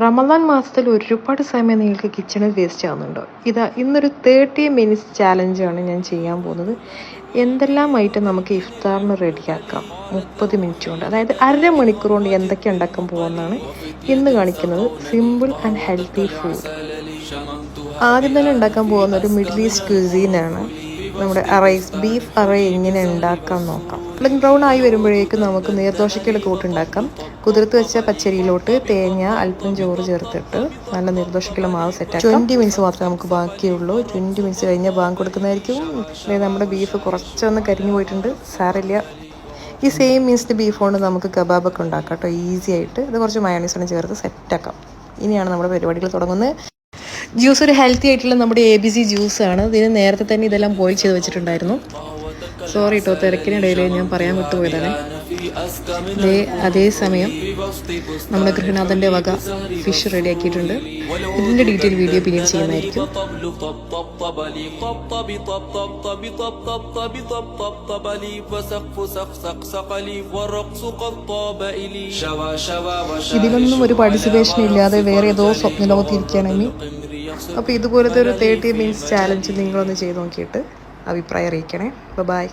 റമദാൻ മാസത്തിൽ ഒരുപാട് സമയം നിങ്ങൾക്ക് കിച്ചണിൽ വേസ്റ്റ് ആവുന്നുണ്ടോ? ഇതാ ഇന്നൊരു 30 മിനിറ്റ്സ് ചാലഞ്ചാണ് ഞാൻ ചെയ്യാൻ പോകുന്നത്. എന്തെല്ലാം ഐറ്റം നമുക്ക് ഇഫ്താറിന് റെഡിയാക്കാം 30 മിനിറ്റ് കൊണ്ട്, അതായത് അരമണിക്കൂർ കൊണ്ട് എന്തൊക്കെ ഉണ്ടാക്കാൻ പോകുന്നതാണ് ഇന്ന് കാണിക്കുന്നത്. Simple and healthy food. ആദ്യം തന്നെ ഉണ്ടാക്കാൻ പോകുന്ന ഒരു മിഡിൽ ഈസ്റ്റ് ക്യൂസീനാണ്. നമ്മുടെ അറൈസ് ബീഫ് അറൈ എങ്ങനെ ഉണ്ടാക്കാൻ നോക്കാം. ഗോൾഡൻ ബ്രൗൺ ആയി വരുമ്പോഴേക്കും നമുക്ക് നീർദോശയ്ക്കുള്ള കൂട്ടുണ്ടാക്കാം. കുതിർത്ത് വെച്ച പച്ചരിയിലോട്ട് തേങ്ങ അല്പം ചോറ് ചേർത്തിട്ട് നല്ല നീർദോശയ്ക്കുള്ള മാവ് സെറ്റാക്കാം. 20 മിനിറ്റ്സ് മാത്രമേ നമുക്ക് ബാക്കിയുള്ളൂ. 20 മിനിറ്റ്സ് കഴിഞ്ഞാൽ ബാങ്ക് കൊടുക്കുന്നതായിരിക്കും. നമ്മുടെ ബീഫ് കുറച്ചൊന്ന് കരിഞ്ഞു പോയിട്ടുണ്ട്, സാരമില്ല. ഈ സെയിം മിൻസ്ഡ് ബീഫ് കൊണ്ട് നമുക്ക് കബാബൊക്കെ ഉണ്ടാക്കാം കേട്ടോ, ഈസി ആയിട്ട്. ഇത് കുറച്ച് മയോണൈസോടെ ചേർത്ത് സെറ്റാക്കാം. ഇനിയാണ് നമ്മുടെ പരിപാടികൾ തുടങ്ങുന്നത്. ജ്യൂസ് ഒരു ഹെൽത്തി ആയിട്ടുള്ള നമ്മുടെ ABC ജ്യൂസാണ്. ഇതിന് നേരത്തെ തന്നെ ഇതെല്ലാം ബോയിൽ ചെയ്ത് വെച്ചിട്ടുണ്ടായിരുന്നു. സോറി കേട്ടോ, തിരക്കിനിടയിൽ ഞാൻ പറയാൻ വിട്ടുപോയതാണ്. അതേസമയം നമ്മുടെ ഗൃഹനാഥൻ്റെ വക ഫിഷ് റെഡിയാക്കിയിട്ടുണ്ട്. ഇതിൻ്റെ ഡീറ്റെയിൽ വീഡിയോ പിന്നീട് ചെയ്യുന്നതായിരിക്കും. ഇതിലൊന്നും ഒരു പാർട്ടിസിപ്പേഷൻ ഇല്ലാതെ വേറെ ഏതോ സ്വപ്ന ലോകത്തിരിക്കുകയാണെങ്കിൽ അപ്പോൾ ഇതുപോലത്തെ ഒരു 30 മിനിറ്റ്സ് ചാലഞ്ച് നിങ്ങളൊന്ന് ചെയ്ത് നോക്കിയിട്ട് അഭിപ്രായം അറിയിക്കണേ. ബൈ.